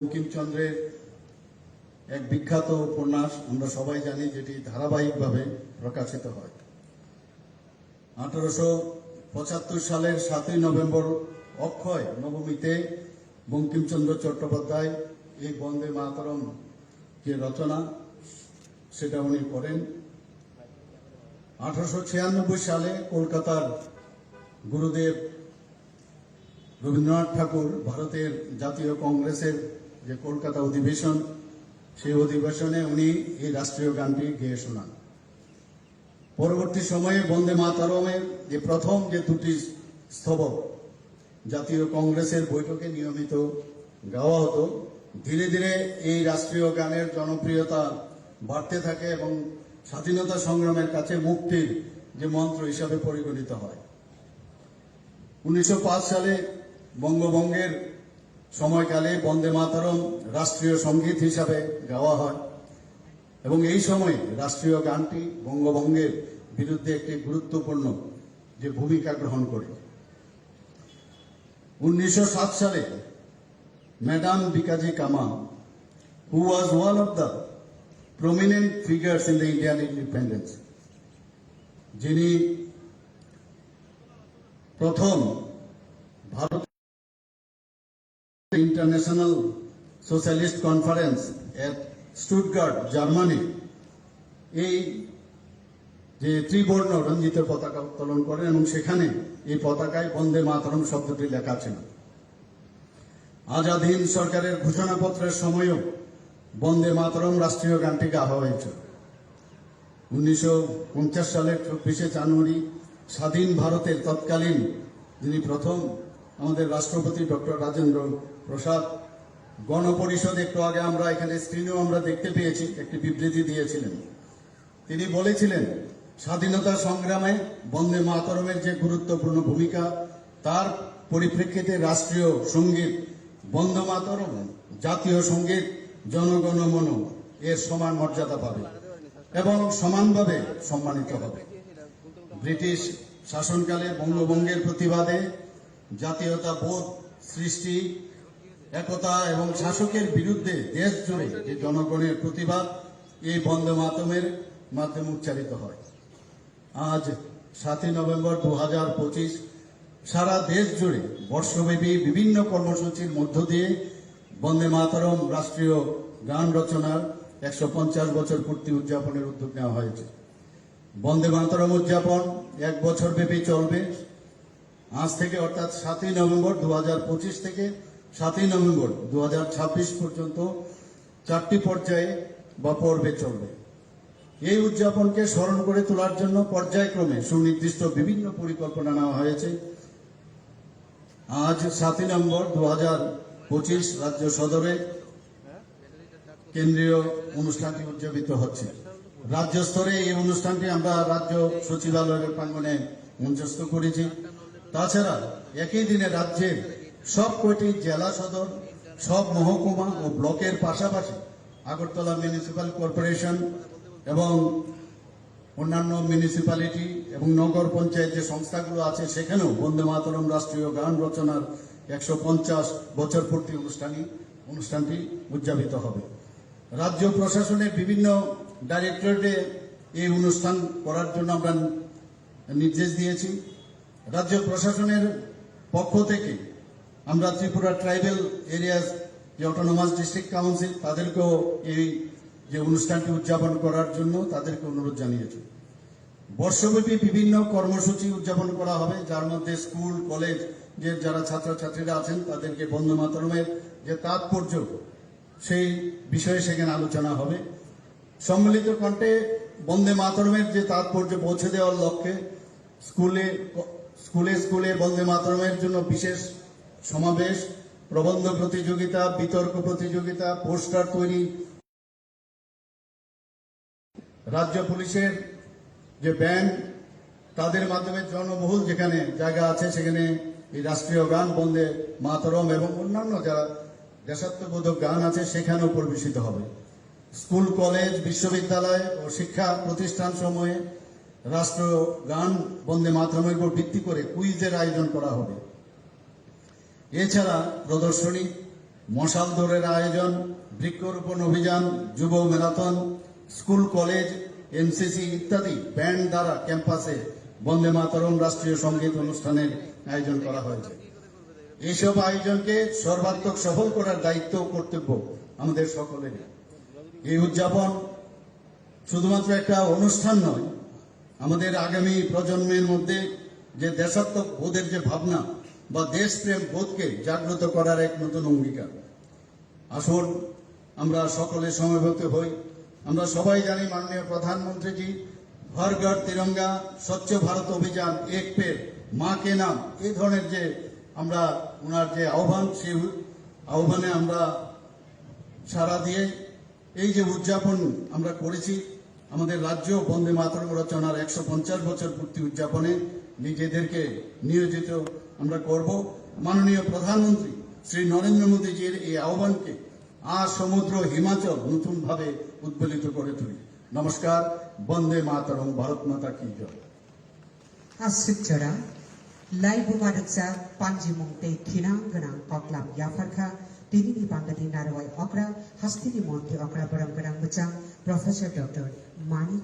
বঙ্কিমচন্দ্রের এক বিখ্যাত উপন্যাস আমরা সবাই জানি, যেটি ধারাবাহিকভাবে প্রকাশিত হয়। 1875 সালের 7ই নভেম্বর অক্ষয় নবমীতে বঙ্কিমচন্দ্র চট্টোপাধ্যায় এই বন্দে মাতরম যে রচনা সেটা উনি করেন। 1896 সালে কলকাতার গুরুদেব রবীন্দ্রনাথ ঠাকুর ভারতের জাতীয় কংগ্রেসের যে কলকাতা অধিবেশন, সেই অধিবেশনে উনি এই রাষ্ট্রীয় গানটি গেয়ে শোনান। পরবর্তী সময়ে বন্দে মাতরমের যে প্রথম যে দুটি স্তবক জাতীয় কংগ্রেসের বৈঠকে নিয়মিত গাওয়া হতো, ধীরে ধীরে এই রাষ্ট্রীয় গানের জনপ্রিয়তা বাড়তে থাকে এবং স্বাধীনতা সংগ্রামের কাছে মুক্তির যে মন্ত্র হিসাবে পরিগণিত হয়। 1905 সালে বঙ্গভঙ্গের সময়কালে বন্দে মাতরম রাষ্ট্রীয় সঙ্গীত হিসাবে গাওয়া হয় এবং এই সময়ে রাষ্ট্রীয় গানটি বঙ্গভঙ্গের বিরুদ্ধে একটি গুরুত্বপূর্ণ যে ভূমিকা গ্রহণ করে। 1907 সালে ম্যাডাম ভিকাজি কামা, who was one of the prominent figures in the Indian independence, যিনি প্রথম ভারত ইন্টারন্যাশনাল সোশ্যালিস্ট কনফারেন্স এট স্টুটগার্ট, জার্মানি, এই যে ত্রিবর্ণ রঞ্জিত পতাকা উত্তোলন করেন এবং সেখানে এই পতাকায় বন্দে মাতরম শব্দটি লেখা ছিল। আজাদ হিন্দ সরকারের ঘোষণাপত্রের সময়ও বন্দে মাতরম রাষ্ট্রীয় গানটি গাওয়া হয়েছিল। 1950 সালের 24শে জানুয়ারি স্বাধীন ভারতের তৎকালীন যিনি প্রথম আমাদের রাষ্ট্রপতি ডক্টর রাজেন্দ্র প্রসাদ গণপরিষদ, একটু আগে আমরা এখানে স্ক্রিনেও আমরা দেখতে পেয়েছি, একটি বিবৃতি দিয়েছিলেন। তিনি বলেছিলেন স্বাধীনতা সংগ্রামে বন্দে মাতরমের যে গুরুত্বপূর্ণ ভূমিকা, তার পরিপ্রেক্ষিতে রাষ্ট্রীয় সঙ্গীত বন্দে মাতরম জাতীয় সঙ্গীত জনগণ মন এর সমান মর্যাদা পাবে এবং সমানভাবে সম্মানিত হবে। ব্রিটিশ শাসনকালে বঙ্গভঙ্গের প্রতিবাদে জাতীয়তা বোধ সৃষ্টি, একতা এবং শাসকের বিরুদ্ধে দেশ জুড়ে যে জনগণের প্রতিবাদ এই বন্দে মাতরমের মাধ্যমে উচ্চারিত হয়। আজ 7ই নভেম্বর 2025 সারা দেশ জুড়ে বর্ষব্যাপী বিভিন্ন কর্মসূচির মধ্য দিয়ে বন্দে মাতরম রাষ্ট্রীয় গান রচনার 150 বছর পূর্তি উদযাপনের উদ্যোগ নেওয়া হয়েছে। বন্দে মাতরম উদযাপন 1 বছর ব্যাপী চলবে। আজ থেকে অর্থাৎ 7ই নভেম্বর 2025 থেকে 7ই নভেম্বর 2026 পর্যন্ত 4টি পর্যায়ে বা পর্বে চলবে। এই উদযাপনকে স্মরণ করে তোলার জন্য পর্যায়ক্রমে সুনির্দিষ্ট বিভিন্ন পরিকল্পনা নেওয়া হয়েছে। আজ 7ই নভেম্বর 2025 রাজ্য সদরে কেন্দ্রীয় অনুষ্ঠানটি উদযাপিত হচ্ছে। রাজ্য স্তরে এই অনুষ্ঠানটি আমরা রাজ্য সচিবালয়ের প্রাঙ্গণে মঞ্চস্থ করেছি। তাছাড়া একই দিনে রাজ্যের সব কয়টি জেলা সদর, সব মহকুমা ও ব্লকের পাশাপাশি আগরতলা মিউনিসিপ্যাল কর্পোরেশন এবং অন্যান্য মিউনিসিপ্যালিটি এবং নগর পঞ্চায়েত যে সংস্থাগুলো আছে, সেখানেও বন্দে মাতরম রাষ্ট্রীয় গান রচনার 150 বছর পূর্তি অনুষ্ঠানটি উদযাপিত হবে। রাজ্য প্রশাসনের বিভিন্ন ডাইরেক্টরেটে এই অনুষ্ঠান করার জন্য আমরা নির্দেশ দিয়েছি। রাজ্য প্রশাসনের পক্ষ থেকে আমরা ত্রিপুরা ট্রাইবেল এরিয়াস যে অটোনোমাস ডিস্ট্রিক্ট কাউন্সিল, তাদেরকেও এই যে অনুষ্ঠানটি উদযাপন করার জন্য তাদেরকে অনুরোধ জানিয়েছি। বর্ষব্যাপী বিভিন্ন কর্মসূচি উদযাপন করা হবে, যার মধ্যে স্কুল কলেজ যে যারা ছাত্রছাত্রীরা আছেন তাদেরকে বন্দে মাতরমের যে তাৎপর্য সেই বিষয়ে সেখানে আলোচনা হবে। সম্মিলিত কণ্ঠে বন্দে মাতরমের যে তাৎপর্য পৌঁছে দেওয়ার লক্ষ্যে স্কুলে স্কুলে বন্দে মাতরমের জন্য বিশেষ সমাবেশ, প্রবন্ধ প্রতিযোগিতা, বিতর্ক প্রতিযোগিতা, পোস্টার তৈরি, রাজ্য পুলিশের যে ব্যান্ড তাদের মাধ্যমে জনবহুল যেখানে জায়গা আছে সেখানে এই রাষ্ট্রীয় গান বন্দে মাতরম এবং অন্যান্য যারা দেশাত্মবোধক গান আছে সেখানেও পরিবেশিত হবে। স্কুল কলেজ বিশ্ববিদ্যালয় ও শিক্ষা প্রতিষ্ঠান সমূহে রাষ্ট্রীয় গান বন্দে মাতরমের উপর ভিত্তি করে কুইজের আয়োজন করা হবে। এছাড়া প্রদর্শনী, মশাল দৌড়ের আয়োজন, বৃক্ষরোপণ অভিযান, যুব ম্যারাথন, স্কুল কলেজ, এনসিসি ইত্যাদি ব্যান্ড দ্বারা ক্যাম্পাসে বন্দে মাতরম রাষ্ট্রীয় সঙ্গীত অনুষ্ঠানের আয়োজন করা হয়েছে। এইসব আয়োজনকে সর্বাত্মক সফল করার দায়িত্ব ও কর্তব্য আমাদের সকলেরই। এই উদযাপন শুধুমাত্র একটা অনুষ্ঠান নয়, আমাদের আগামী প্রজন্মের মধ্যে যে দেশাত্মক বোধের যে ভাবনা বা দেশপ্রেম বোধকে জাগ্রত করার এক নতুন অঙ্গীকার। আসুন আমরা সকলে সমবেত হই। আমরা সবাই জানি মাননীয় প্রধানমন্ত্রীজি হর ঘর তিরঙ্গা, স্বচ্ছ ভারত অভিযান, এক পেড় মা কে নাম, এই ধরনের যে আমরা ওনার যে আহ্বান, সেই আহ্বানে আমরা সাড়া দিয়ে এই যে উদযাপন আমরা করেছি, আমাদের রাজ্য বন্দে মাতরম রচনার 150 বছর পূর্তি উদযাপনে নিজেদেরকে নিয়োজিত আমরা করব। মাননীয় প্রধানমন্ত্রী শ্রী নরেন্দ্র মোদীজির এই আহ্বানকে সমুদ্র হিমাচল নতুনভাবে উদ্বেলিত করে তুলি। নমস্কার, বন্দে মাতরম, ভারত মাতা কি জয়। Asukjara, Laibu Madaksa, Panji Mungte, Kinang Ganang, Oklam Yafarka, Dinini Bangadi Narawai Okra, Hastini Monte Okra Barang Ganang Bachang, Professor Dr. Mani